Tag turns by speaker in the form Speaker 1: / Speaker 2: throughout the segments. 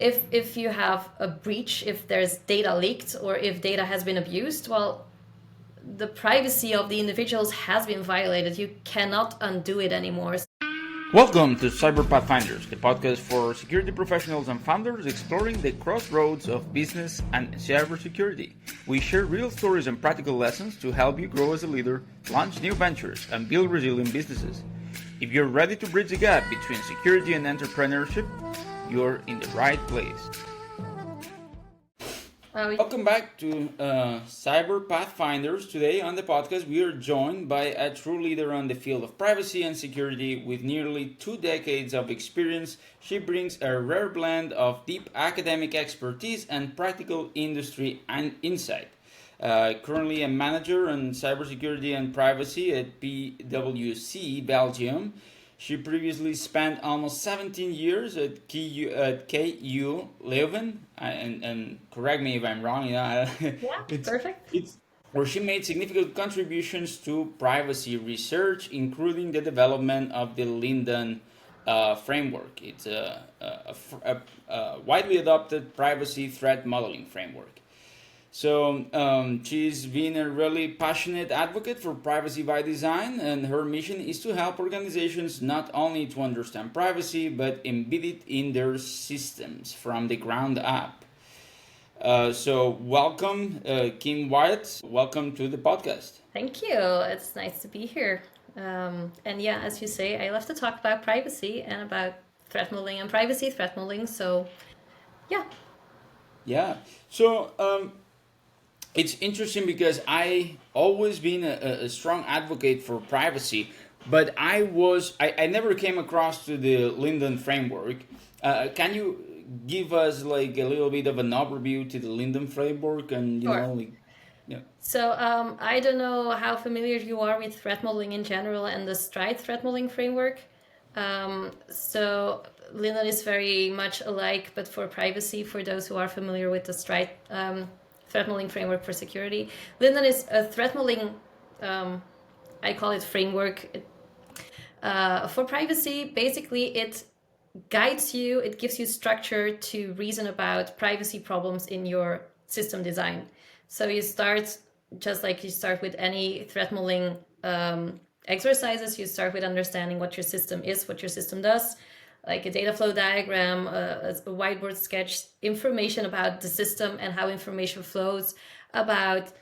Speaker 1: if you have a breach, if there's data leaked or if data has been abused, well, the privacy of the individuals has been violated. You cannot undo it anymore.
Speaker 2: Welcome to PathFinders, the podcast for security professionals and founders exploring the crossroads of business and cybersecurity. We share real stories and practical lessons to help you grow as a leader, launch new ventures, and build resilient businesses. If you're ready to bridge the gap between security and entrepreneurship, you're in the right place. Welcome back to Cyber Pathfinders. Today on the podcast, we are joined by a true leader on the field of privacy and security with nearly 2 decades of experience. She brings a rare blend of deep academic expertise and practical industry and insight. Currently a manager in cybersecurity and privacy at PwC Belgium. She previously spent almost 17 years at KU Leuven, and correct me if I'm wrong.
Speaker 1: Yeah, perfect.
Speaker 2: Where she made significant contributions to privacy research, including the development of the LINDDUN framework. It's a widely adopted privacy threat modeling framework. So she's been a really passionate advocate for privacy by design, and her mission is to help organizations not only to understand privacy, but embed it in their systems from the ground up. So welcome, Kim Wuyts. Welcome to the podcast.
Speaker 1: Thank you. It's nice to be here. And yeah, as you say, I love to talk about privacy and about threat modeling and privacy threat modeling. So yeah.
Speaker 2: Yeah. So it's interesting because I always been a strong advocate for privacy, but I never came across to the LINDDUN framework. Can you give us like a little bit of an overview to the LINDDUN framework and
Speaker 1: Sure. So I don't know how familiar you are with threat modeling in general and the STRIDE threat modeling framework. So LINDDUN is very much alike, but for privacy, for those who are familiar with the STRIDE threat modeling framework for security. LINDDUN is a threat modeling, I call it framework. For privacy, basically it guides you, it gives you structure to reason about privacy problems in your system design. So you start, just like you start with any threat modeling exercises, you start with understanding what your system is, what your system does, like a data flow diagram, a whiteboard sketch, information about the system and how information flows, about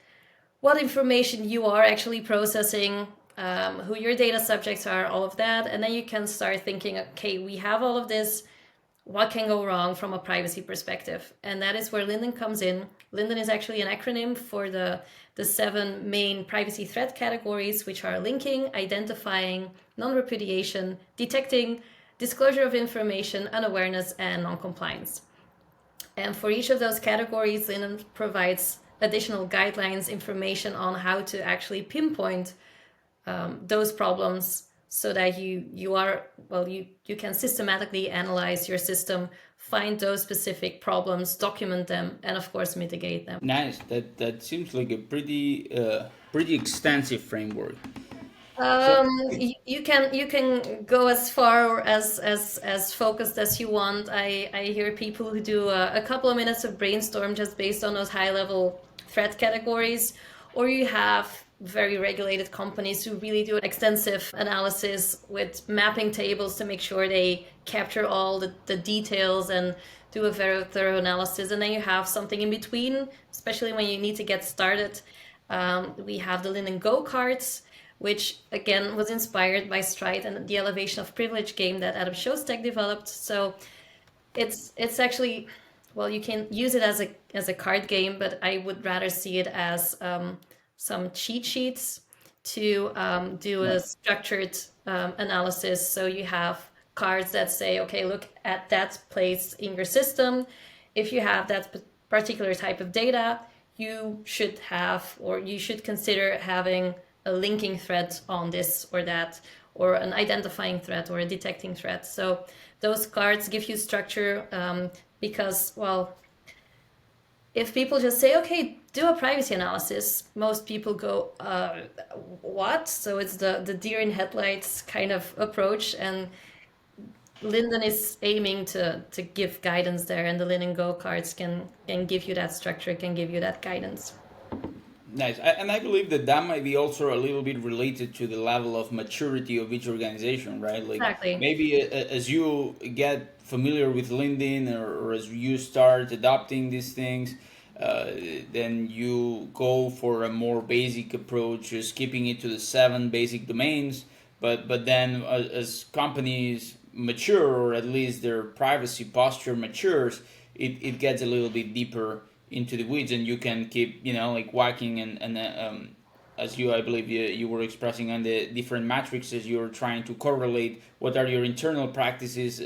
Speaker 1: what information you are actually processing, who your data subjects are, all of that. And then you can start thinking, okay, we have all of this. What can go wrong from a privacy perspective? And that is where LINDDUN comes in. LINDDUN is actually an acronym for the 7 main privacy threat categories, which are linking, identifying, non-repudiation, detecting, disclosure of information, unawareness, and non-compliance. And for each of those categories, LINDDUN provides additional guidelines, information on how to actually pinpoint those problems so that you can systematically analyze your system, find those specific problems, document them, and of course mitigate them.
Speaker 2: Nice. That seems like a pretty extensive framework.
Speaker 1: You can go as far or as focused as you want. I hear people who do a couple of minutes of brainstorm just based on those high level threat categories, or you have very regulated companies who really do extensive analysis with mapping tables to make sure they capture all the details and do a very thorough analysis. And then you have something in between, especially when you need to get started. We have the LINDDUN Go cards, which again was inspired by STRIDE and the elevation of privilege game that Adam Shostak developed. So it's actually, well, you can use it as a card game, but I would rather see it as some cheat sheets to do a structured analysis. So you have cards that say, okay, look at that place in your system. If you have that particular type of data, you should have, or you should consider having a linking threat on this or that, or an identifying threat or a detecting threat. So those cards give you structure because, well, if people just say, okay, do a privacy analysis, most people go, what? So it's the deer in headlights kind of approach. And Linden is aiming to give guidance there, and the Linden Go cards can give you that structure, can give you that guidance.
Speaker 2: Nice. And I believe that that might be also a little bit related to the level of maturity of each organization, right? Like
Speaker 1: Exactly.
Speaker 2: maybe as you get familiar with LinkedIn, or as you start adopting these things, uh, then you go for a more basic approach, just keeping it to the 7 basic domains. But then as companies mature, or at least their privacy posture matures, it gets a little bit deeper into the weeds, and you can keep, like whacking and as you, I believe you were expressing on the different matrices, you're trying to correlate what are your internal practices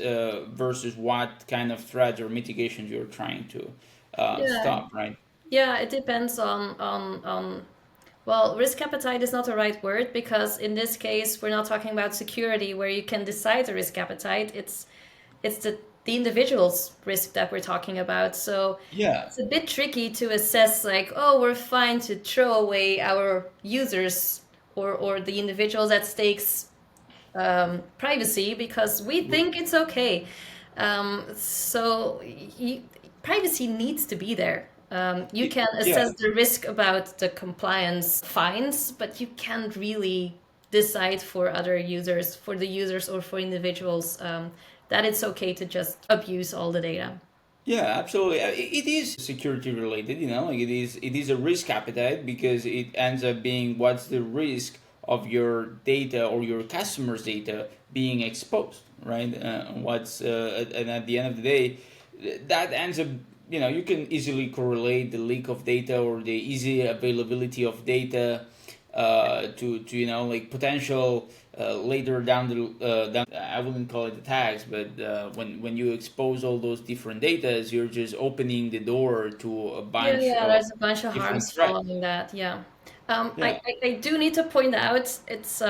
Speaker 2: versus what kind of threats or mitigations you're trying to
Speaker 1: Yeah,
Speaker 2: stop, right?
Speaker 1: yeah, it depends on well, risk appetite is not the right word, because in this case we're not talking about security where you can decide the risk appetite. It's the individual's risk that we're talking about. So
Speaker 2: Yeah.
Speaker 1: it's a bit tricky to assess, like, oh, we're fine to throw away our users or the individuals at stakes privacy because we think it's okay. So privacy needs to be there. You can
Speaker 2: Yeah.
Speaker 1: assess the risk about the compliance fines, but you can't really decide for other users, for the users or for individuals, that it's okay to just abuse all the data.
Speaker 2: Yeah, absolutely. It is security related, like it is a risk appetite, because it ends up being what's the risk of your data or your customers' data being exposed, right? And at the end of the day, that ends up, you can easily correlate the leak of data or the easy availability of data to like potential later down down. I wouldn't call it attacks, but when you expose all those different datas, you're just opening the door to a
Speaker 1: Yeah,
Speaker 2: bunch
Speaker 1: yeah,
Speaker 2: of
Speaker 1: there's a bunch of
Speaker 2: different
Speaker 1: harms
Speaker 2: threats.
Speaker 1: following that. Yeah.
Speaker 2: Yeah,
Speaker 1: I do need to point out it's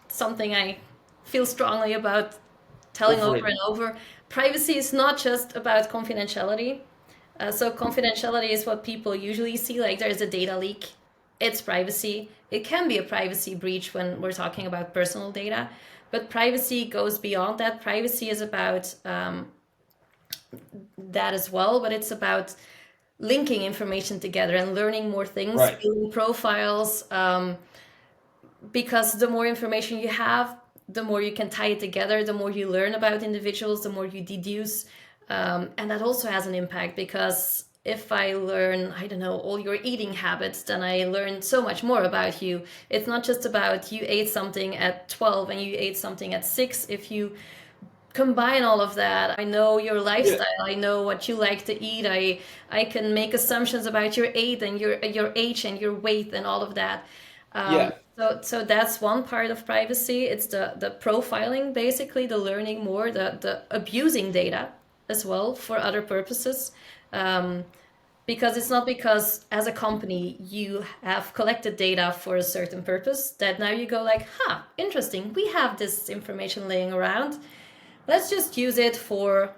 Speaker 1: something I feel strongly about
Speaker 2: go
Speaker 1: telling
Speaker 2: for
Speaker 1: over
Speaker 2: it.
Speaker 1: and over. Privacy is not just about confidentiality. So confidentiality is what people usually see, like there's a data leak. It's privacy. It can be a privacy breach when we're talking about personal data, but privacy goes beyond that. Privacy is about that as well, but it's about linking information together and learning more things,
Speaker 2: Right.
Speaker 1: building profiles, because the more information you have, the more you can tie it together, the more you learn about individuals, the more you deduce. And that also has an impact because if I learn, I don't know, all your eating habits, then I learn so much more about you. It's not just about you ate something at 12 and you ate something at 6. If you combine all of that, I know your
Speaker 2: Yeah.
Speaker 1: lifestyle, I know what you like to eat, I can make assumptions about your age and your age and your weight and all of that.
Speaker 2: Yeah.
Speaker 1: So that's one part of privacy. It's the profiling, basically, the learning more, the abusing data as well for other purposes. Um, because it's not because as a company you have collected data for a certain purpose that now you go like, huh, interesting, we have this information laying around. Let's just use it for,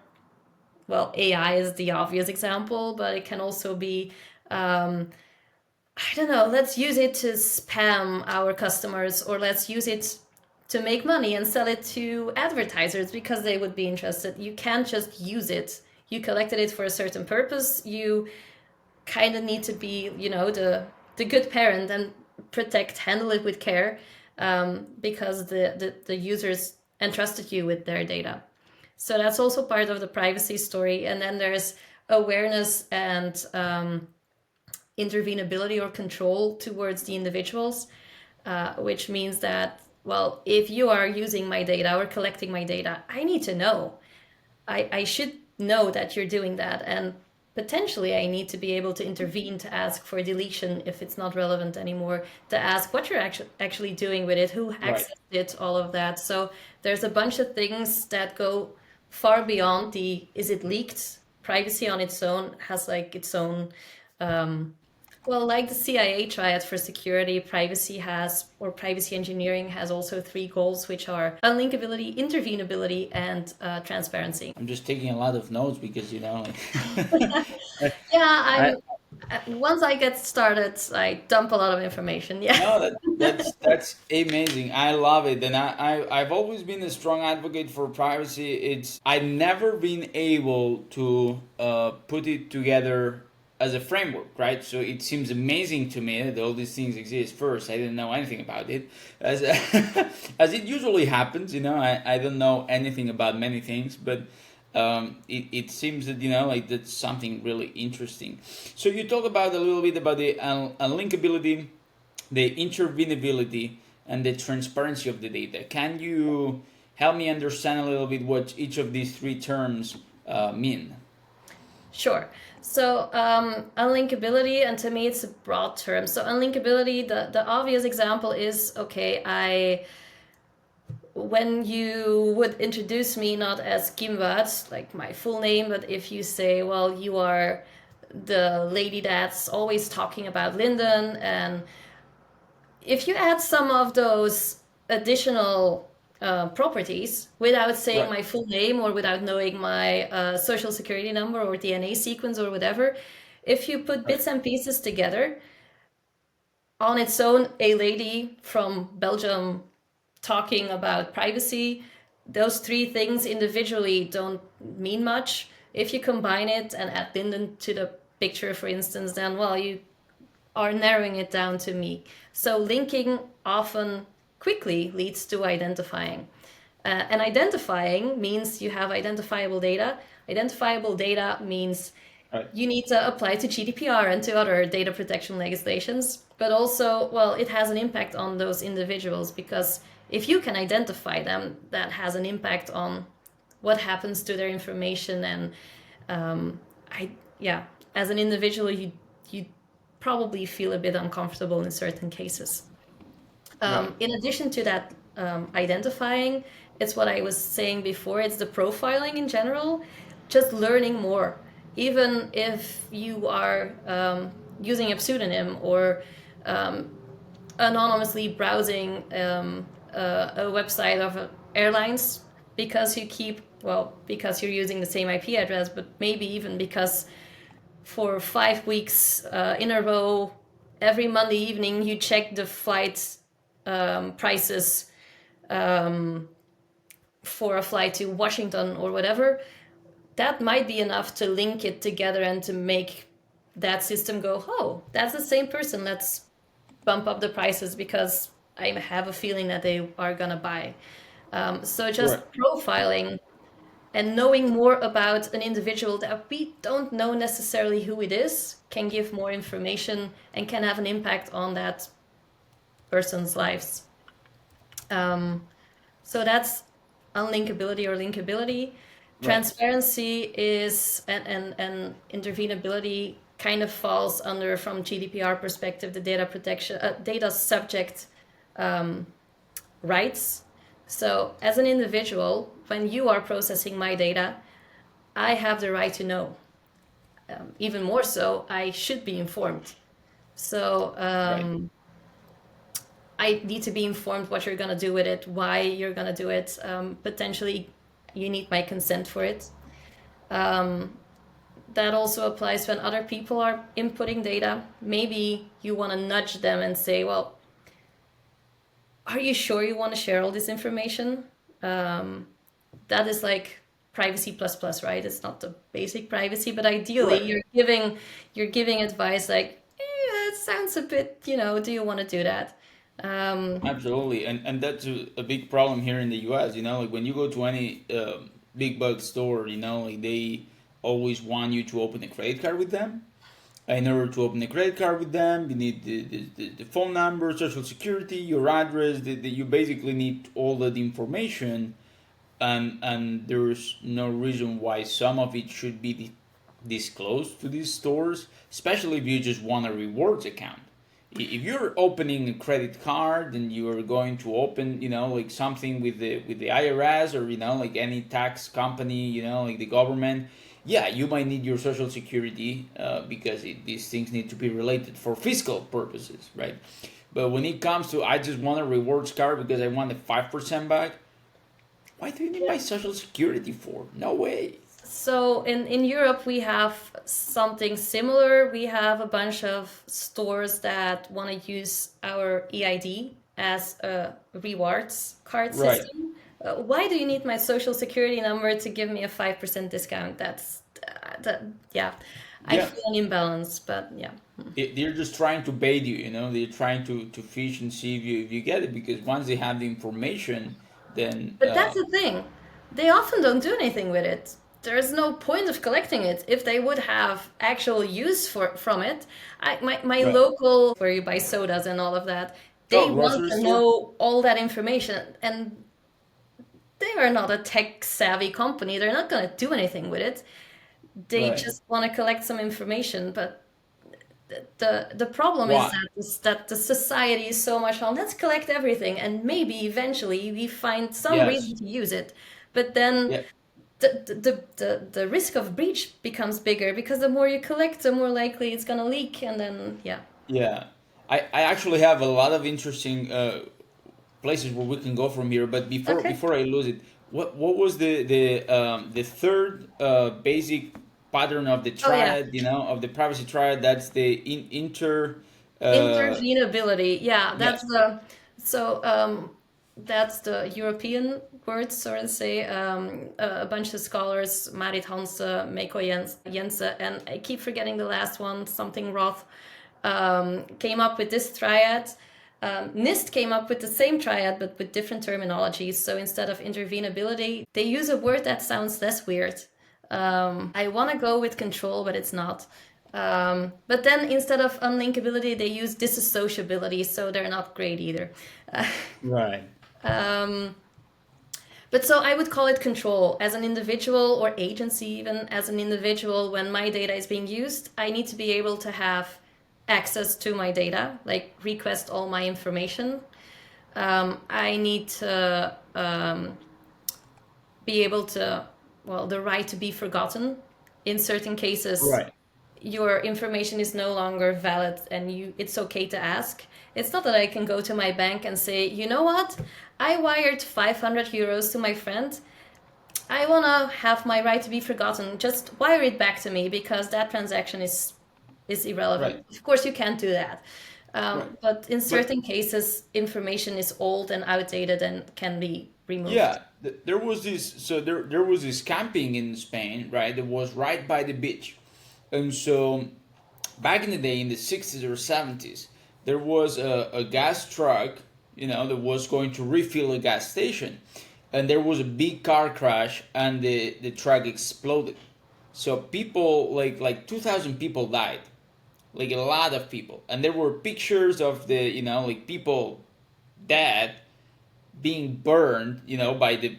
Speaker 1: well, AI is the obvious example, but it can also be, I don't know, let's use it to spam our customers, or let's use it to make money and sell it to advertisers because they would be interested. You can't just use it. You collected it for a certain purpose. You kind of need to be, the good parent and handle it with care, because the users entrusted you with their data. So that's also part of the privacy story. And then there's awareness and intervenability or control towards the individuals, which means that, well, if you are using my data or collecting my data, I need to know. I should know that you're doing that. And potentially, I need to be able to intervene to ask for deletion if it's not relevant anymore, to ask what you're actually doing with it, who
Speaker 2: Right.
Speaker 1: accessed it, all of that. So there's a bunch of things that go far beyond the is it leaked. Privacy on its own has like its own, well, like the CIA triad for security, privacy engineering has also three goals, which are unlinkability, intervenability, and transparency.
Speaker 2: I'm just taking a lot of notes because
Speaker 1: Yeah,
Speaker 2: I,
Speaker 1: I'm. Once I get started, I dump a lot of information. Yeah.
Speaker 2: No, that's amazing. I love it, and I've always been a strong advocate for privacy. It's I've never been able to put it together as a framework, right? So it seems amazing to me that all these things exist. First, I didn't know anything about it, as as it usually happens. I don't know anything about many things, but it seems that like that's something really interesting. So you talk about a little bit about the unlinkability, the intervenability, and the transparency of the data. Can you help me understand a little bit what each of these three terms mean?
Speaker 1: Sure. So unlinkability, and to me, it's a broad term. So unlinkability, the obvious example is, okay, when you would introduce me not as Kim Wuyts, like my full name, but if you say, well, you are the lady that's always talking about LINDDUN, and if you add some of those additional properties without saying
Speaker 2: Right.
Speaker 1: my full name or without knowing my social security number or DNA sequence or whatever, if you put
Speaker 2: Right.
Speaker 1: bits and pieces together on its own, a lady from Belgium talking about privacy, those three things individually don't mean much. If you combine it and add LINDDUN to the picture, for instance, then, well, you are narrowing it down to me. So linking often quickly leads to identifying. And identifying means you have identifiable data. Identifiable data means
Speaker 2: Right.
Speaker 1: you need to apply to GDPR and to other data protection legislations. But also, well, it has an impact on those individuals, because if you can identify them, that has an impact on what happens to their information. And yeah, as an individual, you probably feel a bit uncomfortable in certain cases.
Speaker 2: Right.
Speaker 1: In addition to that, identifying, it's what I was saying before, it's the profiling in general, just learning more. Even if you are using a pseudonym or anonymously browsing a website of airlines, because you keep, well, because you're using the same IP address, but maybe even because for 5 weeks in a row, every Monday evening, you check the flight prices for a flight to Washington or whatever. That might be enough to link it together and to make that system go, oh, that's the same person. Let's bump up the prices because I have a feeling that they are going to buy. So just
Speaker 2: Right.
Speaker 1: profiling and knowing more about an individual that we don't know necessarily who it is can give more information and can have an impact on that person's lives. So that's unlinkability or linkability.
Speaker 2: Right.
Speaker 1: Transparency is and intervenability kind of falls under, from GDPR perspective, the data protection, data subject rights. So as an individual, when you are processing my data, I have the right to know. Even more so, I should be informed. So
Speaker 2: Right.
Speaker 1: I need to be informed what you're going to do with it, why you're going to do it. Potentially, you need my consent for it. That also applies when other people are inputting data. Maybe you want to nudge them and say, well, are you sure you want to share all this information? That is like privacy plus plus, right? It's not the basic privacy, but ideally
Speaker 2: Right.
Speaker 1: you're giving advice like, it sounds a bit, do you want to do that?
Speaker 2: Absolutely, and that's a big problem here in the U.S. Like when you go to any big bug store, like they always want you to open a credit card with them. In order to open a credit card with them, you need the phone number, social security, your address. You basically need all that information, and there's no reason why some of it should be disclosed to these stores, especially if you just want a rewards account. If you're opening a credit card and you are going to open, like something with the IRS, or like any tax company, like the government, yeah, you might need your social security because these things need to be related for fiscal purposes, right? But when it comes to, I just want a rewards card because I want the 5% back. Why do you need my social security for? No way.
Speaker 1: So in Europe, we have something similar. We have a bunch of stores that want to use our EID as a rewards card
Speaker 2: Right.
Speaker 1: system. Why do you need my social security number to give me a 5% discount? Yeah, I
Speaker 2: Yeah.
Speaker 1: feel an imbalance, but yeah.
Speaker 2: They're just trying to bait you, you know. They're trying to fish and see if you get it, because once they have the information, then
Speaker 1: But that's the thing. They often don't do anything with it. There's no point of collecting it if they would have actual use from it. My
Speaker 2: right.
Speaker 1: local where you buy sodas and all of that, they
Speaker 2: Oh,
Speaker 1: want
Speaker 2: grocery
Speaker 1: to
Speaker 2: store.
Speaker 1: know all that information, and they are not a tech savvy company. They're not going to do anything with it. They
Speaker 2: Right.
Speaker 1: just want to collect some information, but the problem is
Speaker 2: Why?
Speaker 1: that the society is so much on let's collect everything and maybe eventually we find some
Speaker 2: Yes.
Speaker 1: reason to use it, but then
Speaker 2: Yeah.
Speaker 1: the risk of breach becomes bigger because the more you collect, the more likely it's gonna leak, and then yeah.
Speaker 2: Yeah. I actually have a lot of interesting places where we can go from here. But
Speaker 1: Okay.
Speaker 2: before I lose it, what was the third basic pattern of the
Speaker 1: Oh yeah,
Speaker 2: triad? You know, of the privacy triad. That's the inter. Uh,
Speaker 1: intervenability. Yeah,
Speaker 2: yes.
Speaker 1: that's the European word, so to say. A bunch of scholars, Marit Hanse, Meiko Jense, and I keep forgetting the last one, something Roth, came up with this triad. NIST came up with the same triad but with different terminologies. So instead of intervenability, they use a word that sounds less weird. I want to go with control, but it's not. But then instead of unlinkability, they use disassociability, so they're not great either.
Speaker 2: Right.
Speaker 1: Um, but so I would call it control as an individual or agency, even as an individual. When my data is being used, I need to be able to have access to my data, like request all my information. I need to be able to, well, the right to be forgotten. In certain cases,
Speaker 2: Right.
Speaker 1: your information is no longer valid and it's okay to ask. It's not that I can go to my bank and say, you know what, I wired 500 euros to my friend. I want to have my right to be forgotten. Just wire it back to me because that transaction is irrelevant.
Speaker 2: Right.
Speaker 1: Of course, you can't do that.
Speaker 2: Right.
Speaker 1: But in
Speaker 2: But
Speaker 1: certain cases, information is old and outdated and can be removed.
Speaker 2: yeah, there was this. So there was this camping in Spain, right? That was right by the beach, and so back in the day, in the 60s or 70s, there was a gas truck, you know, that was going to refill a gas station, and there was a big car crash, and the truck exploded. So people, like 2,000 people died, like a lot of people, and there were pictures of the, you know, like people dead being burned, you know, by the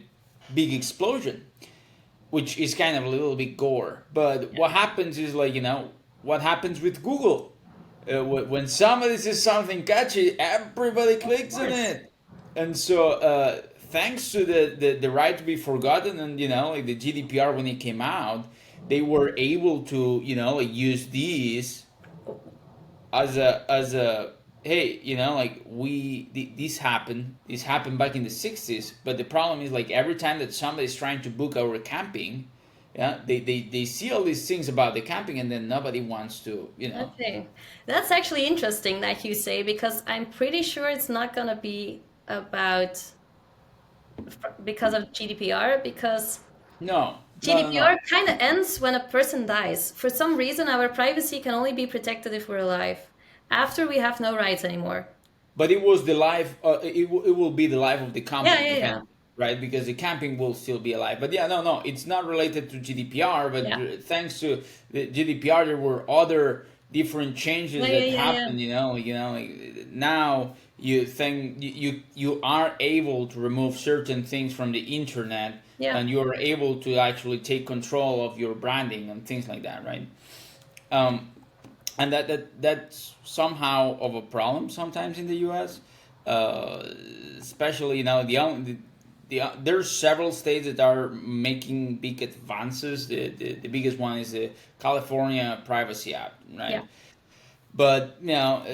Speaker 2: big explosion, which is kind of a little bit gore. But
Speaker 1: Yeah.
Speaker 2: what happens is, like, you know, what happens with Google. When somebody says something catchy, everybody
Speaker 1: Of
Speaker 2: clicks on
Speaker 1: course.
Speaker 2: it. And so, thanks to the right to be forgotten, and, you know, like the GDPR when it came out, they were able to, you know, like use these as a hey, you know, like this happened back in the 60s, but the problem is, like, every time that somebody's trying to book our camping, yeah, they see all these things about the camping, and then nobody wants to, you know.
Speaker 1: Okay. That's actually interesting that you say because I'm pretty sure it's not going to be about because of GDPR because
Speaker 2: No, no, no,
Speaker 1: GDPR
Speaker 2: no.
Speaker 1: kind of ends when a person dies. For some reason, our privacy can only be protected if we're alive. After we have no rights anymore.
Speaker 2: But it was the life. It will be the life of the
Speaker 1: Yeah,
Speaker 2: company,
Speaker 1: yeah,
Speaker 2: if
Speaker 1: yeah.
Speaker 2: anything, right? Because the camping will still be alive. But yeah, no, no, it's not related to GDPR. But
Speaker 1: Yeah.
Speaker 2: thanks to the GDPR, there were other different
Speaker 1: Yeah,
Speaker 2: changes
Speaker 1: yeah,
Speaker 2: that
Speaker 1: yeah, yeah.
Speaker 2: happened. Like now you think you are able to remove certain things from the internet,
Speaker 1: Yeah.
Speaker 2: and you are able to actually take control of your branding and things like that, right? Um, and that's somehow of a problem sometimes in the U.S. Uh, Especially, you know, there's several states that are making big advances. The biggest one is the California Privacy Act,
Speaker 1: Yeah.
Speaker 2: right? But, you know,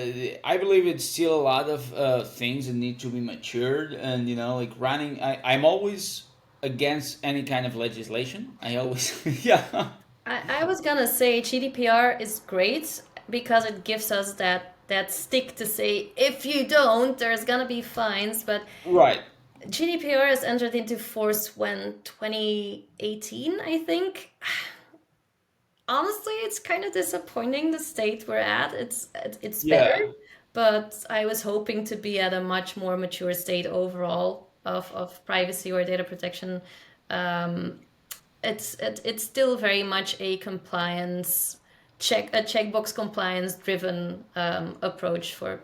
Speaker 2: I believe it's still a lot of things that need to be matured, and, you know, like running. I'm always against any kind of legislation. I always, yeah.
Speaker 1: I was gonna say GDPR is great because it gives us that stick to say if you don't, there's gonna be fines. But
Speaker 2: Right.
Speaker 1: GDPR has entered into force when 2018, I think. Honestly, it's kind of disappointing the state we're at. It's better,
Speaker 2: Yeah.
Speaker 1: but I was hoping to be at a much more mature state overall of privacy or data protection. Um, it's still very much a compliance a checkbox compliance driven approach for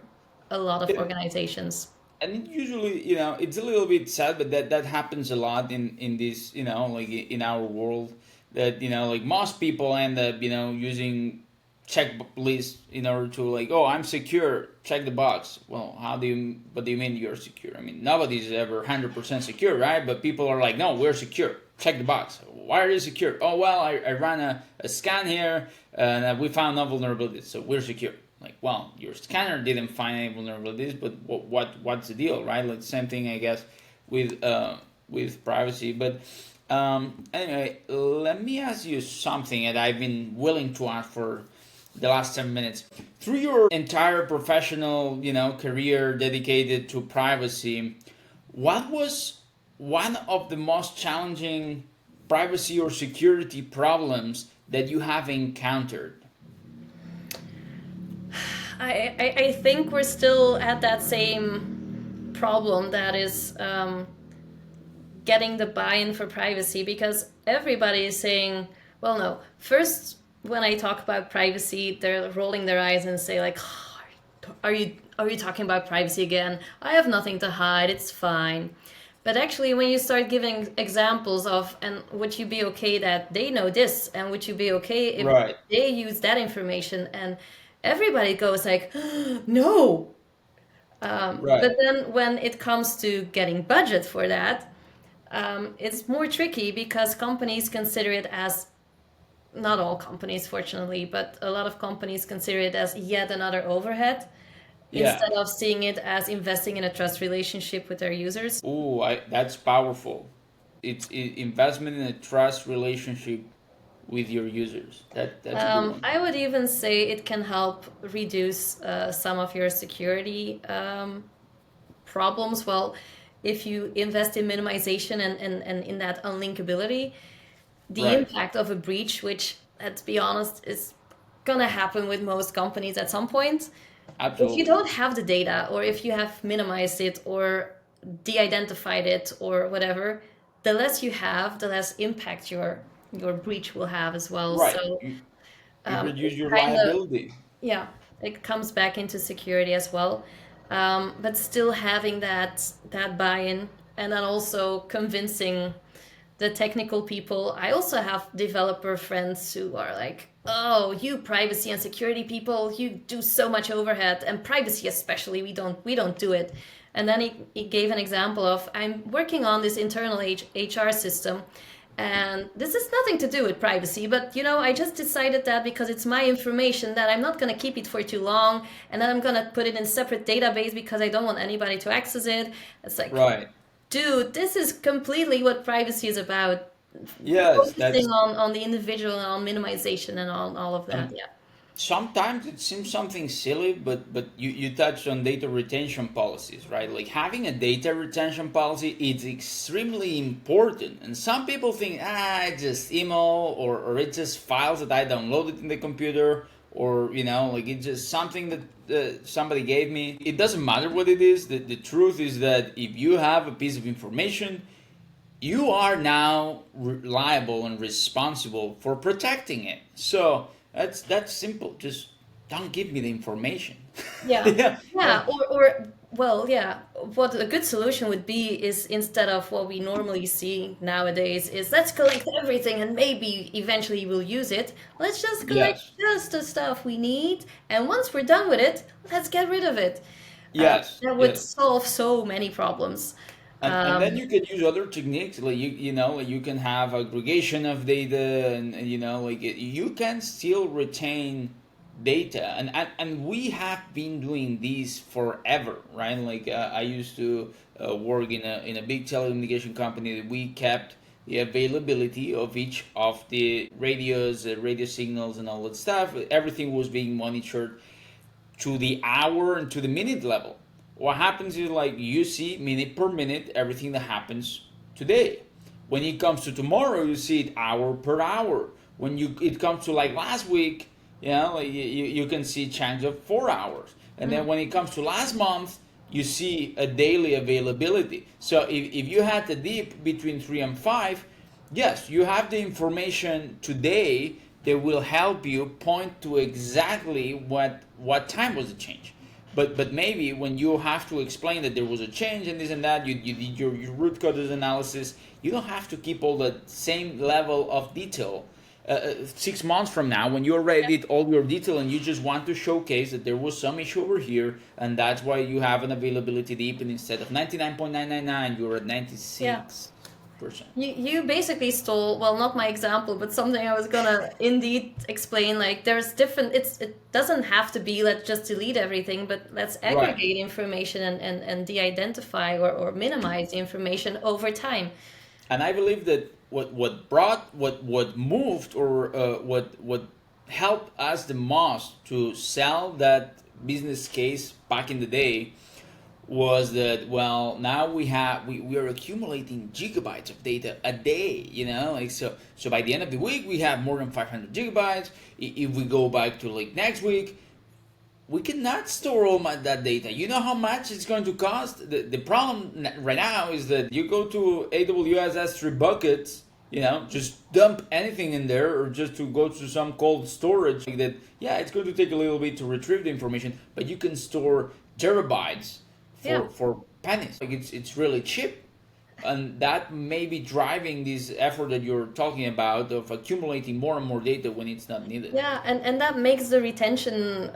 Speaker 1: a lot of
Speaker 2: It,
Speaker 1: organizations.
Speaker 2: and usually, it's a little bit sad, but that happens a lot in this, like in our world, that like most people end up using checklists in order to, like, oh, I'm secure, check the box. Well, what do you mean you're secure? I mean, nobody's ever 100% secure, right? But people are like, no, we're secure, check the box. Why are you secure? Oh, well, I ran a scan here and we found no vulnerabilities, so we're secure. Like, well, your scanner didn't find any vulnerabilities, but what's the deal, right? Like, same thing, I guess, with privacy. But anyway, let me ask you something that I've been willing to ask for the last 10 minutes. Through your entire professional, career dedicated to privacy, what was one of the most challenging privacy or security problems that you have encountered?
Speaker 1: I think we're still at that same problem that is getting the buy-in for privacy because everybody is saying, well, no. First, when I talk about privacy, they're rolling their eyes and say like, oh, are you talking about privacy again? I have nothing to hide. It's fine. But actually, when you start giving examples of, and would you be okay that they know this, and would you be okay if
Speaker 2: Right,
Speaker 1: they use that information, and everybody goes like, no. But
Speaker 2: right.
Speaker 1: then when it comes to getting budget for that, it's more tricky because companies consider it as, not all companies, fortunately, but a lot of companies consider it as yet another overhead
Speaker 2: Yeah.
Speaker 1: instead of seeing it as investing in a trust relationship with their users.
Speaker 2: Ooh, that's powerful. It's investment in a trust relationship with your users. That's a good one.
Speaker 1: I would even say it can help reduce some of your security problems. Well, if you invest in minimization and in that unlinkability, the
Speaker 2: Right.
Speaker 1: impact of a breach, which, let's be honest, is gonna happen with most companies at some point. If you
Speaker 2: Absolutely.
Speaker 1: don't have the data, or if you have minimized it or de-identified it or whatever, the less you have, the less impact your breach will have as well.
Speaker 2: Right.
Speaker 1: So
Speaker 2: You reduce
Speaker 1: it's
Speaker 2: your
Speaker 1: kind of,
Speaker 2: liability.
Speaker 1: yeah, it comes back into security as well. But still having that buy-in, and then also convincing the technical people. I also have developer friends who are like, "Oh, you privacy and security people, you do so much overhead, and privacy especially, we don't do it." And then he gave an example of, I'm working on this internal HR system, and this has nothing to do with privacy, but I just decided that because it's my information that I'm not going to keep it for too long, and then I'm going to put it in a separate database because I don't want anybody to access it. It's like,
Speaker 2: Right.
Speaker 1: dude, this is completely what privacy is about.
Speaker 2: Yes,
Speaker 1: Focusing
Speaker 2: that's
Speaker 1: on the individual and on minimization and on all of that.
Speaker 2: um,
Speaker 1: Yeah.
Speaker 2: sometimes it seems something silly, but you touched on data retention policies, right? Like, having a data retention policy is extremely important. And some people think, it's just email, or it's just files that I downloaded in the computer, or like it's just something that somebody gave me. It doesn't matter what it is. The truth is that if you have a piece of information, you are now liable and responsible for protecting it. So that's simple. Just don't give me the information.
Speaker 1: Yeah.
Speaker 2: Yeah.
Speaker 1: Yeah. Or well, yeah. What a good solution would be is, instead of what we normally see nowadays, is let's collect everything and maybe eventually we'll use it. Let's just collect
Speaker 2: Yes.
Speaker 1: just the stuff we need, and once we're done with it, let's get rid of it.
Speaker 2: Yes.
Speaker 1: That would
Speaker 2: Yes.
Speaker 1: solve so many problems.
Speaker 2: And then
Speaker 1: Um,
Speaker 2: you could use other techniques, like like you can have aggregation of data, and like you can still retain data, and we have been doing this forever, right? Like I used to work in a big telecommunication company that we kept the availability of each of the radios, radio signals, and all that stuff. Everything was being monitored to the hour and to the minute level. What happens is like you see minute per minute everything that happens today. When it comes to tomorrow, you see it hour per hour. When it comes to like last week, like you can see change of 4 hours. And then when it comes to last month, you see a daily availability. So if you had the dip between 3 and 5, yes, you have the information today that will help you point to exactly what time was the change. But maybe when you have to explain that there was a change and this and that, you did your root cause analysis. You don't have to keep all the same level of detail 6 months from now when you already did all your detail and you just want to showcase that there was some issue over here, and that's why you have an availability dip, and instead of 99.999 you're at 96%.
Speaker 1: You basically stole, well, not my example, but something I was gonna indeed explain. Like there's different, it doesn't have to be let's just delete everything, but let's aggregate information and de-identify or minimize the information over time.
Speaker 2: And I believe that what moved or what helped us the most to sell that business case back in the day was that, well, now we are accumulating gigabytes of data a day, like so by the end of the week we have more than 500 gigabytes. If we go back to like next week, we cannot store all that data. You know how much it's going to cost? The problem right now is that you go to AWS S3 buckets, just dump anything in there, or just to go to some cold storage like that. Yeah, it's going to take a little bit to retrieve the information, but you can store terabytes for pennies. Like it's really cheap. And that may be driving this effort that you're talking about of accumulating more and more data when it's not needed.
Speaker 1: Yeah, and that makes the retention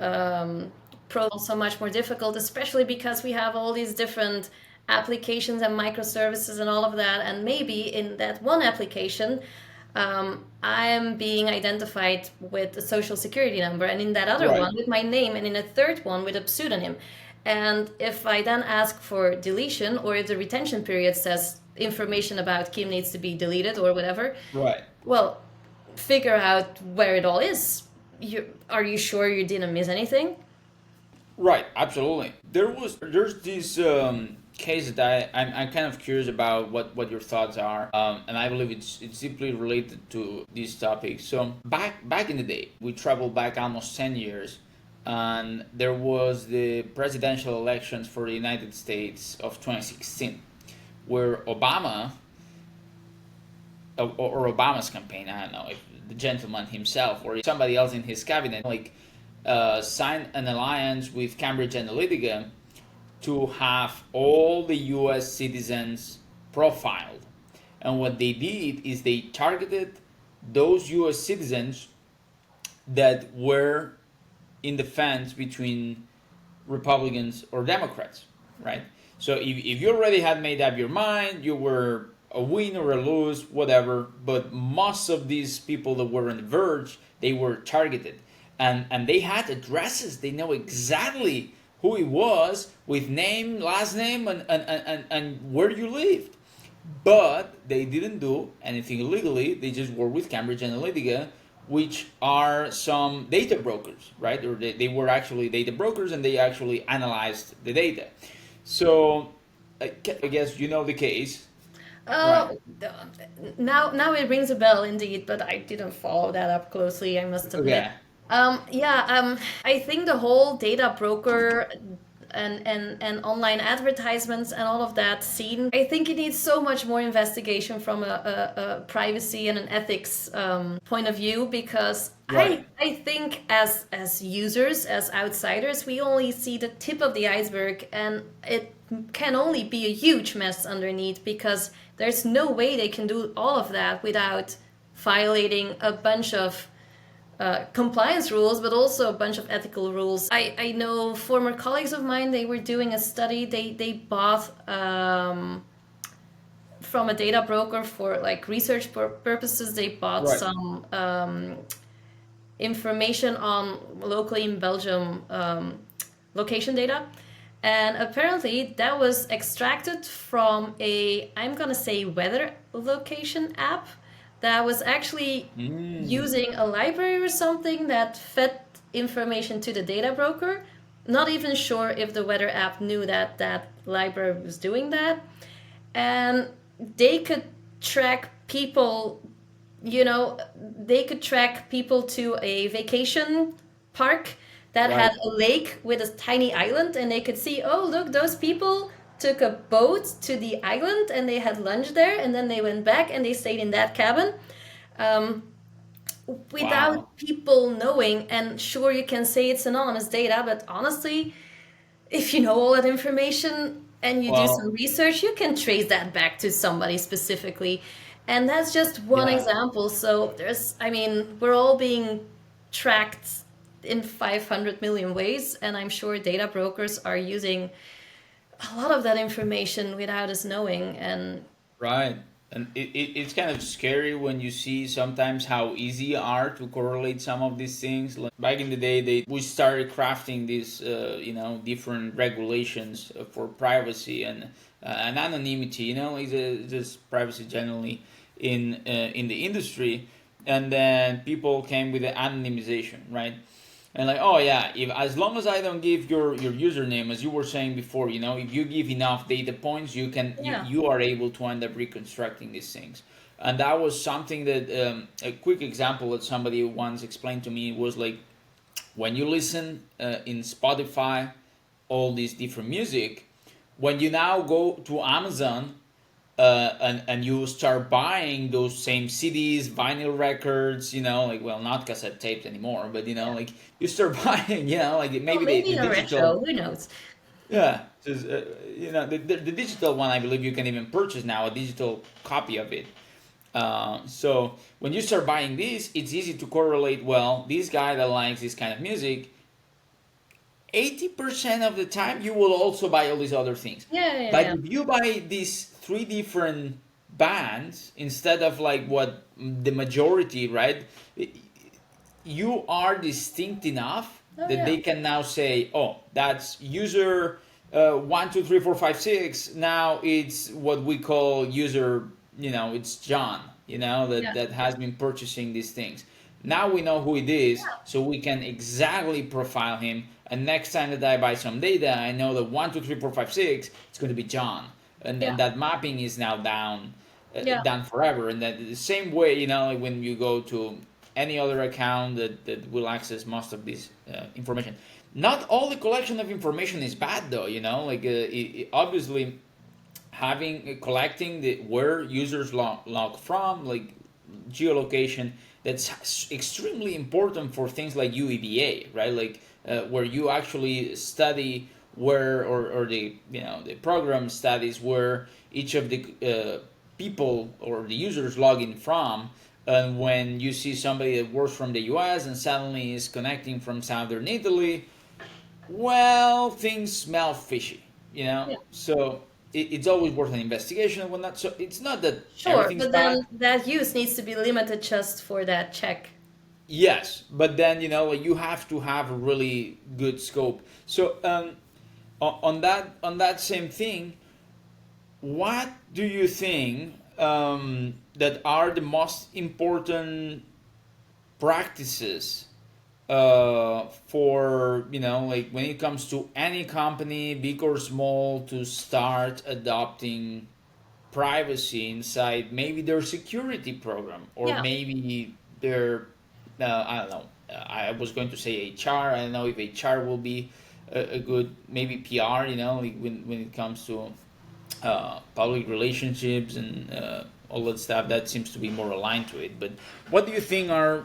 Speaker 1: process so much more difficult, especially because we have all these different applications and microservices and all of that. And maybe in that one application, I am being identified with a social security number, and in that other one with my name, and in a third one with a pseudonym. And if I then ask for deletion, or if the retention period says information about Kim needs to be deleted or whatever, well, figure out where it all is. Are you sure you didn't miss anything?
Speaker 2: Right, absolutely. There's this case that I'm kind of curious about what your thoughts are, and I believe it's deeply related to this topic. So back in the day, we traveled back almost 10 years, and there was the presidential elections for the United States of 2016, where Obama or Obama's campaign, I don't know if the gentleman himself or somebody else in his cabinet, signed an alliance with Cambridge Analytica to have all the US citizens profiled. And what they did is they targeted those US citizens that were in the fence between Republicans or Democrats, right? So if you already had made up your mind, you were a win or a lose, whatever, but most of these people that were on the verge, they were targeted. And they had addresses. They know exactly who he was with name, last name, and where you lived. But they didn't do anything illegally. They just worked with Cambridge Analytica, which are some data brokers, right? Or they were actually data brokers, and they actually analyzed the data. So I guess you know the case.
Speaker 1: Oh, now it rings a bell indeed, but I didn't follow that up closely, I must admit.
Speaker 2: Okay.
Speaker 1: I think the whole data broker and online advertisements and all of that scene, I think it needs so much more investigation from a privacy and an ethics point of view, because I think as users, as outsiders, we only see the tip of the iceberg, and it can only be a huge mess underneath, because there's no way they can do all of that without violating a bunch of compliance rules, but also a bunch of ethical rules. I know former colleagues of mine, they were doing a study. They bought from a data broker for like research purposes. They bought some information on locally in Belgium location data. And apparently that was extracted from a, I'm gonna say, weather location app that was actually
Speaker 2: Mm,
Speaker 1: using a library or something that fed information to the data broker. Not even sure if the weather app knew that that library was doing that. And they could track people, they could track people to a vacation park that had
Speaker 2: right.
Speaker 1: a lake with a tiny island, and they could see, oh, look, those people took a boat to the island and they had lunch there, and then they went back and they stayed in that cabin. Um,
Speaker 2: Wow.
Speaker 1: Without people knowing, and sure, you can say it's anonymous data, but honestly, if you know all that information and you do some
Speaker 2: Well,
Speaker 1: research, you can trace that back to somebody specifically. And that's just one
Speaker 2: yeah.
Speaker 1: example. So I mean, we're all being tracked in 500 million ways, and I'm sure data brokers are using a lot of that information without us knowing. And
Speaker 2: Right. And it's kind of scary when you see sometimes how easy are to correlate some of these things. Like back in the day, we started crafting these, different regulations for privacy and anonymity. Like just privacy generally in the industry, and then people came with the anonymization, right? And like, oh yeah, if as long as I don't give your username, as you were saying before, if you give enough data points,
Speaker 1: yeah,
Speaker 2: you are able to end up reconstructing these things. And that was something that a quick example that somebody once explained to me was like, when you listen in Spotify, all these different music, when you now go to Amazon and you start buying those same CDs, vinyl records, like, well, not cassette tapes anymore, but
Speaker 1: yeah.
Speaker 2: like you start buying, like
Speaker 1: Well,
Speaker 2: maybe
Speaker 1: maybe
Speaker 2: the
Speaker 1: a
Speaker 2: digital,
Speaker 1: retro, who knows?
Speaker 2: yeah, just, the digital one, I believe you can even purchase now a digital copy of it. So when you start buying these, it's easy to correlate. Well, this guy that likes this kind of music, 80% of the time you will also buy all these other things.
Speaker 1: Yeah, yeah,
Speaker 2: But
Speaker 1: yeah.
Speaker 2: if you buy these three different bands instead of like what the majority, right? You are distinct enough
Speaker 1: Oh,
Speaker 2: that
Speaker 1: yeah.
Speaker 2: they can now say, oh, that's user 1, 2, 3, 4, 5, 6. Now it's what we call user, it's John,
Speaker 1: Yeah.
Speaker 2: that has been purchasing these things. Now we know who it is, so we can exactly profile him. And next time that I buy some data, I know that 1, 2, 3, 4, 5, 6, it's going to be John,
Speaker 1: Yeah.
Speaker 2: and that mapping is now down,
Speaker 1: Yeah.
Speaker 2: done forever. And that the same way, like when you go to any other account that will access most of this information. Not all the collection of information is bad though, like obviously having collecting the where users log from, like geolocation, that's extremely important for things like UEBA, right? Like where you actually study where, or the program studies where each of the people or the users log in from. And when you see somebody that works from the US and suddenly is connecting from southern Italy, well, things smell fishy.
Speaker 1: Yeah.
Speaker 2: So it's always worth an investigation and whatnot. So it's not that
Speaker 1: Sure,
Speaker 2: everything's
Speaker 1: but then
Speaker 2: bad.
Speaker 1: that use needs to be limited just for that check.
Speaker 2: Yes, but then like, you have to have a really good scope. So on that same thing, what do you think that are the most important practices for like when it comes to any company, big or small, to start adopting privacy inside maybe their security program, or
Speaker 1: Yeah.
Speaker 2: maybe their I don't know. I was going to say HR. I don't know if HR will be a good maybe PR. Like when it comes to public relationships and all that stuff. That seems to be more aligned to it. But what do you think are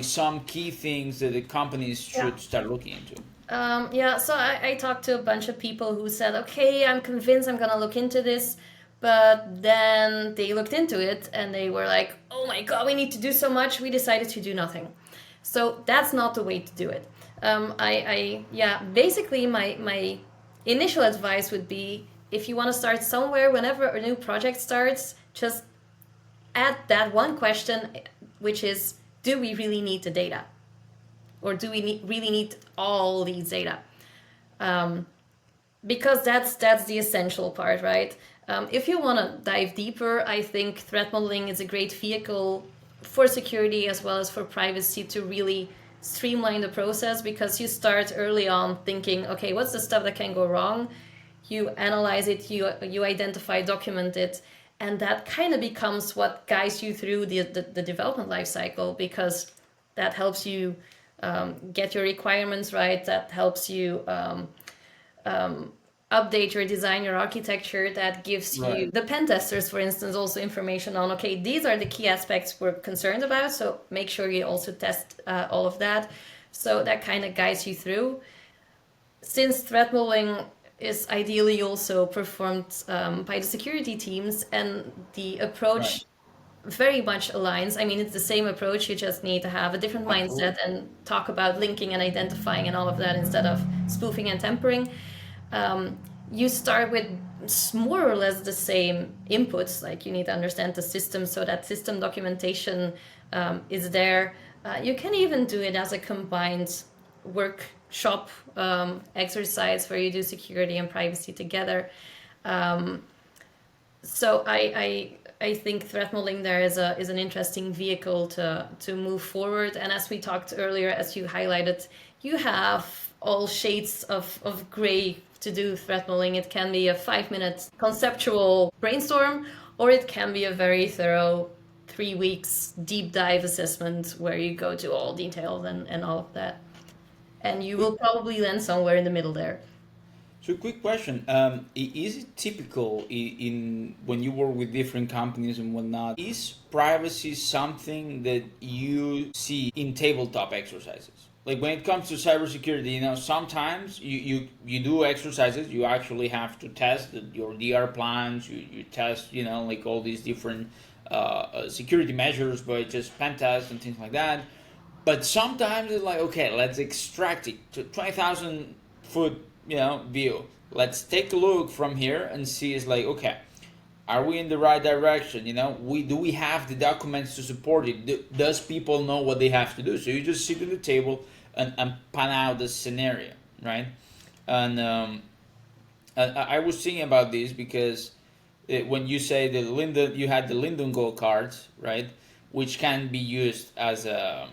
Speaker 2: some key things that the companies
Speaker 1: Yeah.
Speaker 2: should start looking into?
Speaker 1: Yeah, so I talked to a bunch of people who said, okay, I'm convinced I'm gonna look into this. But then they looked into it and they were like, oh my God, we need to do so much. We decided to do nothing. So that's not the way to do it. Yeah, basically, my initial advice would be, if you want to start somewhere, whenever a new project starts, just add that one question, which is, do we really need the data? or do we really need all these data? Because that's the essential part, right? If you want to dive deeper, I think threat modeling is a great vehicle for security as well as for privacy to really streamline the process, because you start early on thinking, okay, what's the stuff that can go wrong? You analyze it, you identify, document it, and that kind of becomes what guides you through the development life cycle, because that helps you get your requirements right, that helps you update your design, your architecture, that gives you,
Speaker 2: Right.
Speaker 1: the pen testers, for instance, also information on, okay, these are the key aspects we're concerned about, so make sure you also test all of that. So that kind of guides you through. Since threat modeling is ideally also performed by the security teams, and the
Speaker 2: Right.
Speaker 1: approach very much aligns. I mean, it's the same approach. You just need to have a different mindset
Speaker 2: Absolutely.
Speaker 1: and talk about linking and identifying and all of that instead of spoofing and tampering. You start with more or less the same inputs. Like, you need to understand the system, so that system documentation is there. You can even do it as a combined workshop exercise where you do security and privacy together. So I think threat modeling there is an interesting vehicle to move forward. And as we talked earlier, as you highlighted, you have all shades of gray to do threat modeling. It can be a 5-minute conceptual brainstorm, or it can be a very thorough 3 weeks deep dive assessment where you go to all details and all of that. And you
Speaker 2: Quick,
Speaker 1: will probably land somewhere in the middle there.
Speaker 2: so quick question. Is it typical in when you work with different companies and whatnot? Is privacy something that you see in tabletop exercises? Like when it comes to cybersecurity, sometimes you do exercises. You actually have to test your DR plans. You test, like all these different security measures by just pen tests and things like that. But sometimes it's like, okay, let's extract it to 20,000 foot, view. Let's take a look from here and see. It's like, okay, are we in the right direction? We have the documents to support it. Does people know what they have to do? So you just sit at the table and pan out the scenario, right? And I was thinking about this because when you say the LINDDUN, you had the LINDDUN gold cards, right? Which can be used as a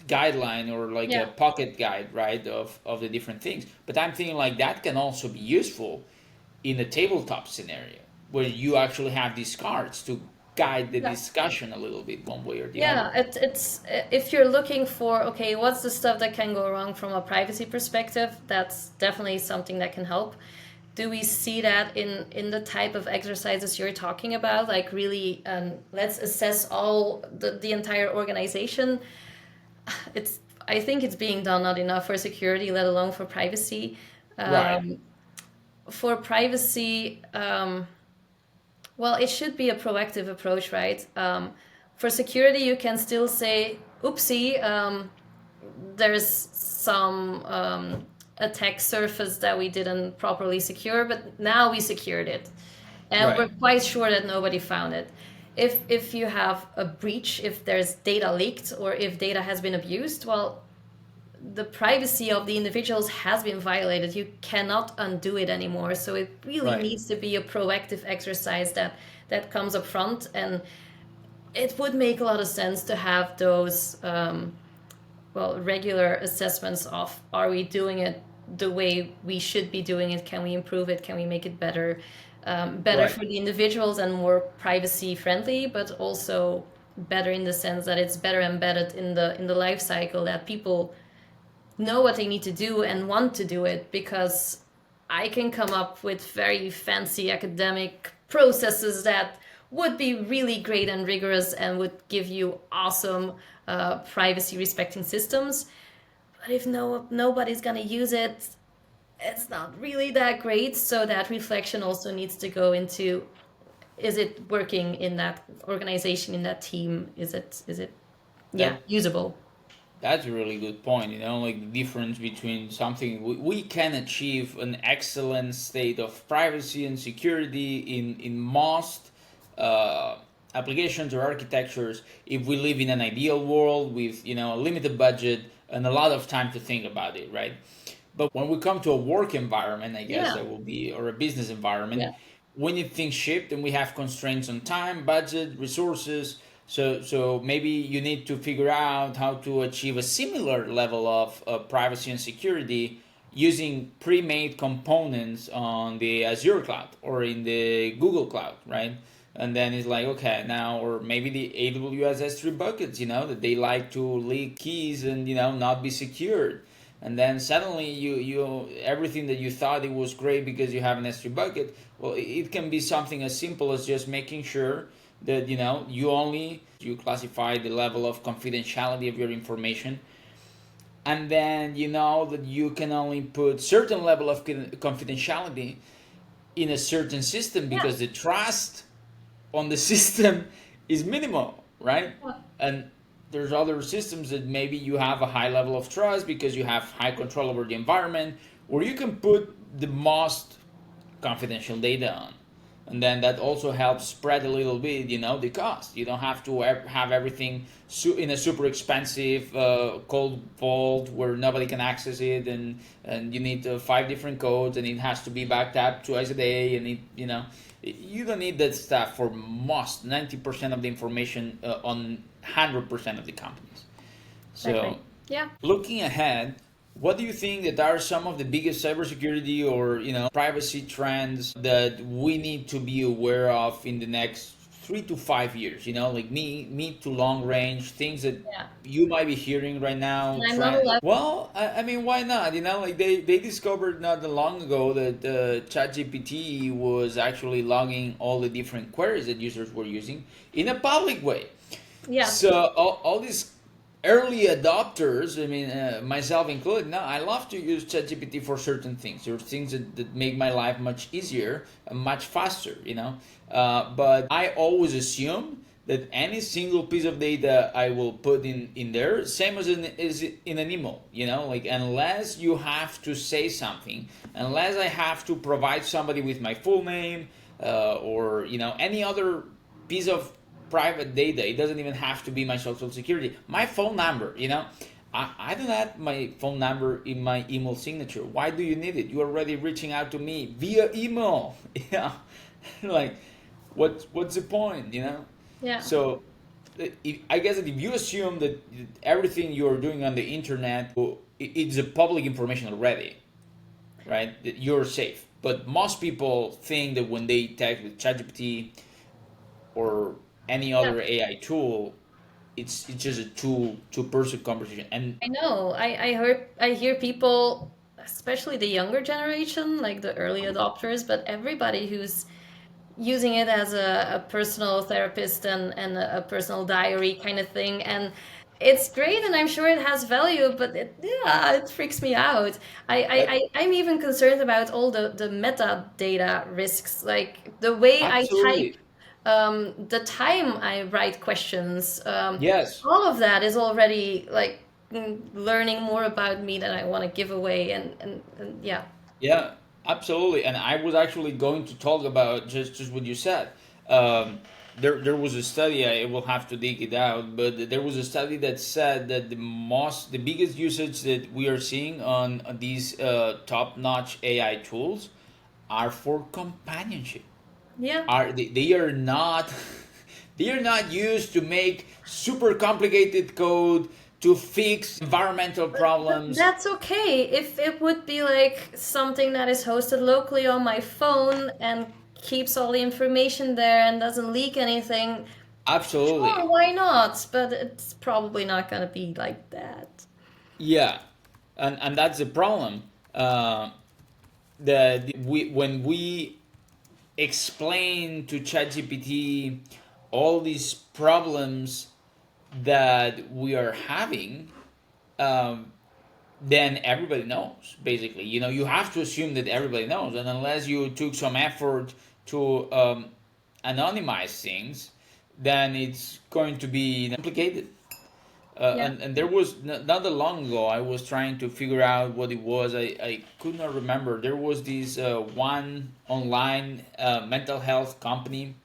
Speaker 2: guideline or like a
Speaker 1: Yeah.
Speaker 2: pocket guide, right, of the different things. But I'm thinking like that can also be useful in a tabletop scenario where you actually have these cards to guide the
Speaker 1: Yeah.
Speaker 2: discussion a little bit one way or the other.
Speaker 1: Yeah, it's if you're looking for, okay, what's the stuff that can go wrong from a privacy perspective, that's definitely something that can help. Do we see that in the type of exercises you're talking about? Like, really, let's assess all the entire organization. It's, I think it's being done not enough for security, let alone for privacy.
Speaker 2: Right.
Speaker 1: For privacy, well, it should be a proactive approach, right? For security, you can still say, oopsie, there's some attack surface that we didn't properly secure, but now we secured it. And
Speaker 2: Right.
Speaker 1: we're quite sure that nobody found it. If you have a breach, if there's data leaked, or if data has been abused, well, the privacy of the individuals has been violated. You cannot undo it anymore. So it really
Speaker 2: Right.
Speaker 1: needs to be a proactive exercise that comes up front. And it would make a lot of sense to have those regular assessments of, are we doing it the way we should be doing it? Can we improve it? Can we make it better? Better
Speaker 2: Right.
Speaker 1: for the individuals and more privacy friendly, but also better in the sense that it's better embedded in the life cycle, that people know what they need to do and want to do it. Because I can come up with very fancy academic processes that would be really great and rigorous and would give you awesome privacy respecting systems. But if nobody's gonna use it, it's not really that great. So that reflection also needs to go into, is it working in that organization, in that team? Is it yeah,
Speaker 2: That
Speaker 1: usable?
Speaker 2: That's a really good point. Like the difference between something we can achieve an excellent state of privacy and security in most applications or architectures if we live in an ideal world with a limited budget and a lot of time to think about it, right? But when we come to a work environment, I guess
Speaker 1: Yeah.
Speaker 2: that will be, or a business environment,
Speaker 1: Yeah.
Speaker 2: we need things shipped and we have constraints on time, budget, resources. So maybe you need to figure out how to achieve a similar level of privacy and security using pre-made components on the Azure cloud or in the Google cloud, right? And then it's like, okay, now, or maybe the AWS S3 buckets, that they like to leak keys and, not be secured. And then suddenly you everything that you thought it was great because you have an S3 bucket, well, it can be something as simple as just making sure that, you classify the level of confidentiality of your information, and then you know that you can only put certain level of confidentiality in a certain system
Speaker 1: Yeah.
Speaker 2: because the trust on the system is minimal, right?
Speaker 1: Yeah.
Speaker 2: And there's other systems that maybe you have a high level of trust because you have high control over the environment, where you can put the most confidential data on. And then that also helps spread a little bit, the cost. You don't have to have everything in a super expensive cold vault where nobody can access it, and you need 5 different codes, and it has to be backed up twice a day, and you don't need that stuff for most 90% of the information on 100% of the companies. So
Speaker 1: Exactly. Yeah.
Speaker 2: looking ahead, what do you think that are some of the biggest cybersecurity or privacy trends that we need to be aware of in the next 3 to 5 years? Like mid to long range things that
Speaker 1: Yeah.
Speaker 2: you might be hearing right now.
Speaker 1: And I'm not allowed.
Speaker 2: Well, I mean, why not? Like they discovered not that long ago that ChatGPT was actually logging all the different queries that users were using in a public way.
Speaker 1: Yeah.
Speaker 2: So all these early adopters, I mean, myself included, now I love to use ChatGPT for certain things. There are things that make my life much easier and much faster. But I always assume that any single piece of data I will put in there, same as in an email, like unless you have to say something, unless I have to provide somebody with my full name, or any other piece of private data. It doesn't even have to be my social security. My phone number, I don't have my phone number in my email signature. Why do you need it? You're already reaching out to me via email. Yeah. Like, what's the point,
Speaker 1: Yeah.
Speaker 2: So I guess that if you assume that everything you're doing on the internet, it's a public information already, right? That you're safe. But most people think that when they text with ChatGPT or any
Speaker 1: Yeah.
Speaker 2: other AI tool, it's just a two-person conversation. And
Speaker 1: I know. I hear people, especially the younger generation, like the early adopters, but everybody who's using it as a personal therapist and a personal diary kind of thing. And it's great, and I'm sure it has value, but yeah, it freaks me out. I'm even concerned about all the metadata risks, like the way I type,
Speaker 2: absolutely,
Speaker 1: the time I write questions,
Speaker 2: yes,
Speaker 1: all of that is already like learning more about me than I want to give away, and yeah.
Speaker 2: yeah, absolutely. And I was actually going to talk about just what you said. Um, there was a study. I will have to dig it out, but there was a study that said that the biggest usage that we are seeing on these top-notch AI tools are for companionship.
Speaker 1: Yeah.
Speaker 2: They are not they are not used to make super complicated code to fix environmental
Speaker 1: But
Speaker 2: problems.
Speaker 1: that's okay if it would be like something that is hosted locally on my phone and keeps all the information there and doesn't leak anything. Sure,
Speaker 2: Absolutely.
Speaker 1: why not? But it's probably not going to be like that.
Speaker 2: Yeah. And that's the problem. That we when we explain to ChatGPT all these problems that we are having, um, then everybody knows. Basically, you have to assume that everybody knows, and unless you took some effort to anonymize things, then it's going to be complicated.
Speaker 1: Yeah.
Speaker 2: And there was not that long ago, I was trying to figure out what it was. I could not remember. There was this one online mental health company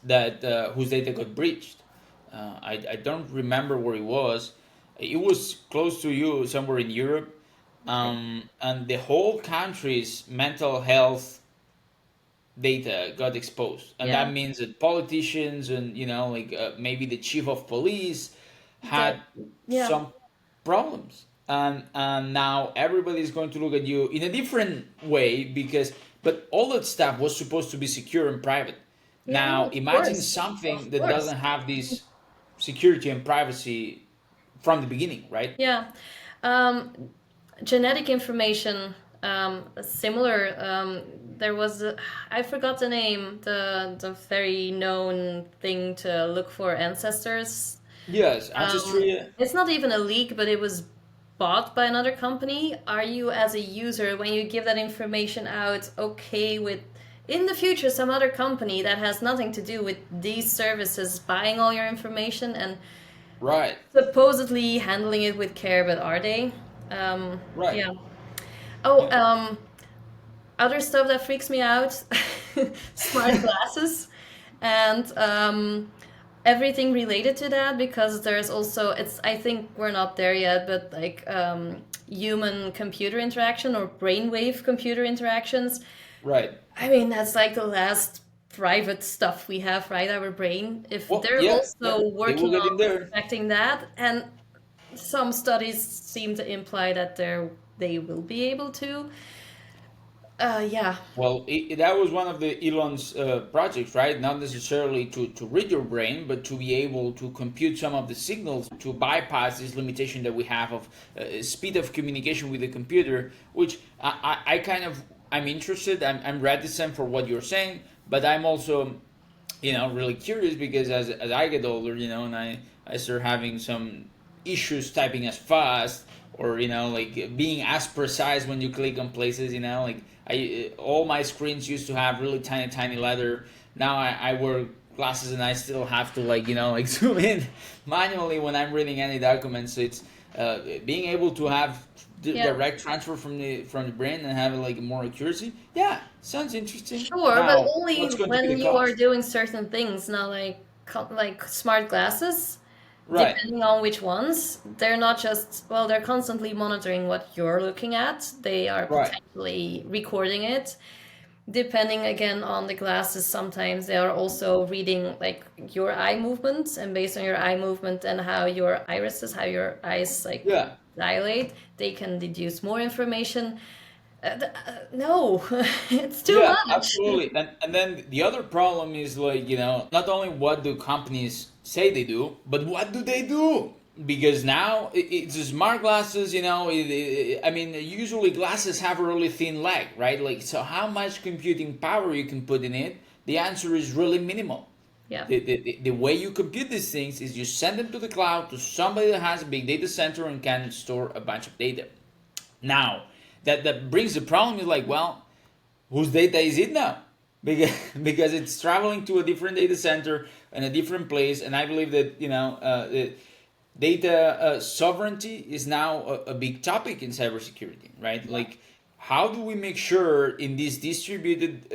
Speaker 2: that whose data got breached. I don't remember where it was. It was close to you, somewhere in Europe,
Speaker 1: Okay.
Speaker 2: and the whole country's mental health data got exposed, and
Speaker 1: Yeah.
Speaker 2: that means that politicians and like maybe the chief of police
Speaker 1: The
Speaker 2: had
Speaker 1: yeah.
Speaker 2: some problems, and now everybody is going to look at you in a different way because but all that stuff was supposed to be secure and private.
Speaker 1: Yeah,
Speaker 2: Now
Speaker 1: of
Speaker 2: imagine
Speaker 1: course.
Speaker 2: something
Speaker 1: Of
Speaker 2: that
Speaker 1: course.
Speaker 2: doesn't have this security and privacy from the beginning, right?
Speaker 1: Yeah. Um, Genetic information, similar. There was I forgot the name, the very known thing to look for ancestors.
Speaker 2: Yes, ancestry.
Speaker 1: It's not even a leak, but it was bought by another company. Are you, as a user, when you give that information out, okay with in the future some other company that has nothing to do with these services buying all your information and
Speaker 2: Right,
Speaker 1: supposedly handling it with care, but are they?
Speaker 2: right.
Speaker 1: Yeah. Oh,
Speaker 2: Yeah.
Speaker 1: other stuff that freaks me out: smart glasses, and everything related to that. Because there's also it's. I think we're not there yet, but like human computer interaction or brainwave computer interactions.
Speaker 2: Right.
Speaker 1: I mean, that's like the last private stuff we have, right? Our brain. If
Speaker 2: Well,
Speaker 1: they're
Speaker 2: yeah, yeah.
Speaker 1: also
Speaker 2: They will
Speaker 1: working
Speaker 2: get in
Speaker 1: on
Speaker 2: there.
Speaker 1: affecting that, and some studies seem to imply that they will be able to. Yeah,
Speaker 2: Well, that was one of the Elon's projects, right? Not necessarily to read your brain, but to be able to compute some of the signals to bypass this limitation that we have of speed of communication with the computer, which I kind of I'm interested. I'm reticent for what you're saying, but I'm also really curious because as I get older, and I start having some issues typing as fast or like being as precise when you click on places, like I all my screens used to have really tiny letter. Now I wear glasses and I still have to like like zoom in manually when I'm reading any document. So it's being able to have
Speaker 1: yeah,
Speaker 2: direct transfer from the brain and have like more accuracy. Yeah, sounds interesting.
Speaker 1: sure, but
Speaker 2: Now,
Speaker 1: only
Speaker 2: what's going to be
Speaker 1: when
Speaker 2: the
Speaker 1: you are
Speaker 2: cost?
Speaker 1: doing certain things. Now, like smart glasses,
Speaker 2: Right,
Speaker 1: depending on which ones, they're not just well, they're constantly monitoring what you're looking at. They are
Speaker 2: right.
Speaker 1: potentially recording it. Depending again on the glasses, sometimes they are also reading like your eye movements, and based on your eye movement and how your irises, how your eyes like
Speaker 2: Yeah,
Speaker 1: dilate, they can deduce more information. No, it's too
Speaker 2: yeah,
Speaker 1: much.
Speaker 2: absolutely. And then the other problem is like, not only what do companies say they do, but what do they do? Because now it's the smart glasses, I mean, usually glasses have a really thin leg, right? Like, so how much computing power you can put in it? The answer is really minimal.
Speaker 1: Yeah.
Speaker 2: The way you compute these things is you send them to the cloud to somebody that has a big data center and can store a bunch of data. Now, that brings the problem is like, well, whose data is it now? Because because it's traveling to a different data center in a different place, and I believe that data sovereignty is now a big topic in cybersecurity, right? Like, how do we make sure in these distributed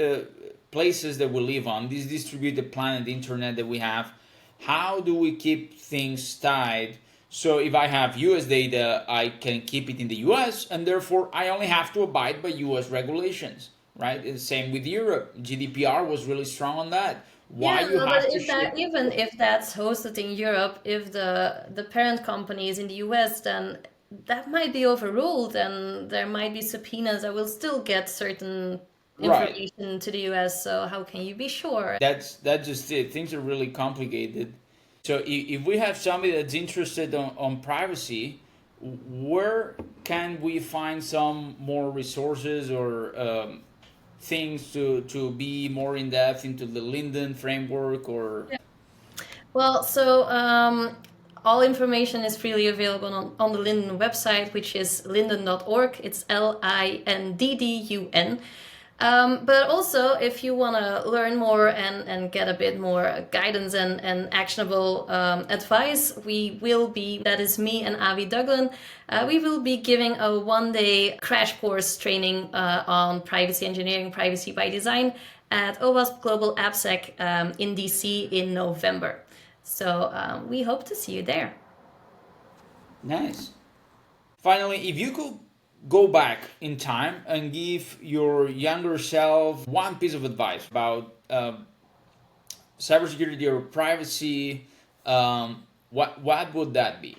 Speaker 2: places that we live on, this distributed planet internet that we have, how do we keep things tied? So if I have US data, I can keep it in the US, and therefore I only have to abide by US regulations, right? And same with Europe. GDPR was really strong on that. Why
Speaker 1: Yeah,
Speaker 2: you
Speaker 1: no, but
Speaker 2: have to
Speaker 1: if
Speaker 2: share?
Speaker 1: that even if that's hosted in Europe, if the parent company is in the US, then that might be overruled, and there might be subpoenas that will still get certain
Speaker 2: Right.
Speaker 1: information to the US. So how can you be sure?
Speaker 2: That's just it. Things are really complicated. So if we have somebody that's interested on privacy, where can we find some more resources or things to be more in depth into the Linden framework or
Speaker 1: Well, so all information is freely available on the Linden website, which is linden.org. It's LINDDUN. But also, if you want to learn more and get a bit more guidance and actionable advice, we will be, that is me and Avi Douglan, we will be giving a 1 day crash course training on privacy engineering, privacy by design at OWASP Global AppSec in DC in November. So we hope to see you there.
Speaker 2: Nice. Finally, if you could go back in time and give your younger self one piece of advice about cybersecurity or privacy, what would that be?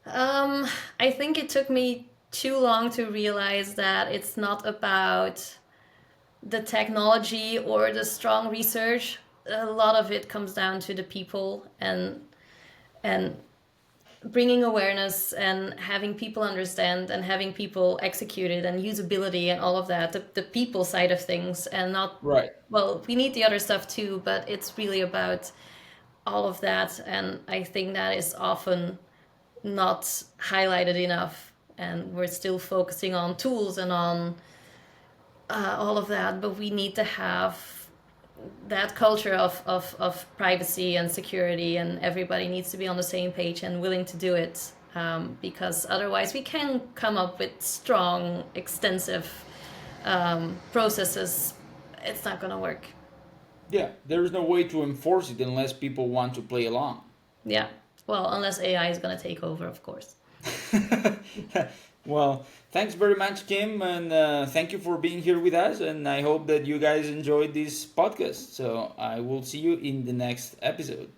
Speaker 1: I think it took me too long to realize that it's not about the technology or the strong research. A lot of it comes down to the people and bringing awareness and having people understand and having people execute it and usability and all of that, the people side of things, and not,
Speaker 2: Right.
Speaker 1: well, we need the other stuff too, but it's really about all of that. And I think that is often not highlighted enough. And we're still focusing on tools and on all of that, but we need to have that culture of privacy and security, and everybody needs to be on the same page and willing to do it, because otherwise we can come up with strong, extensive processes. It's not going to work.
Speaker 2: Yeah, there is no way to enforce it unless people want to play along.
Speaker 1: Yeah. Well, unless AI is going to take over, of course.
Speaker 2: Well, thanks very much, Kim, and thank you for being here with us. And I hope that you guys enjoyed this podcast. So I will see you in the next episode.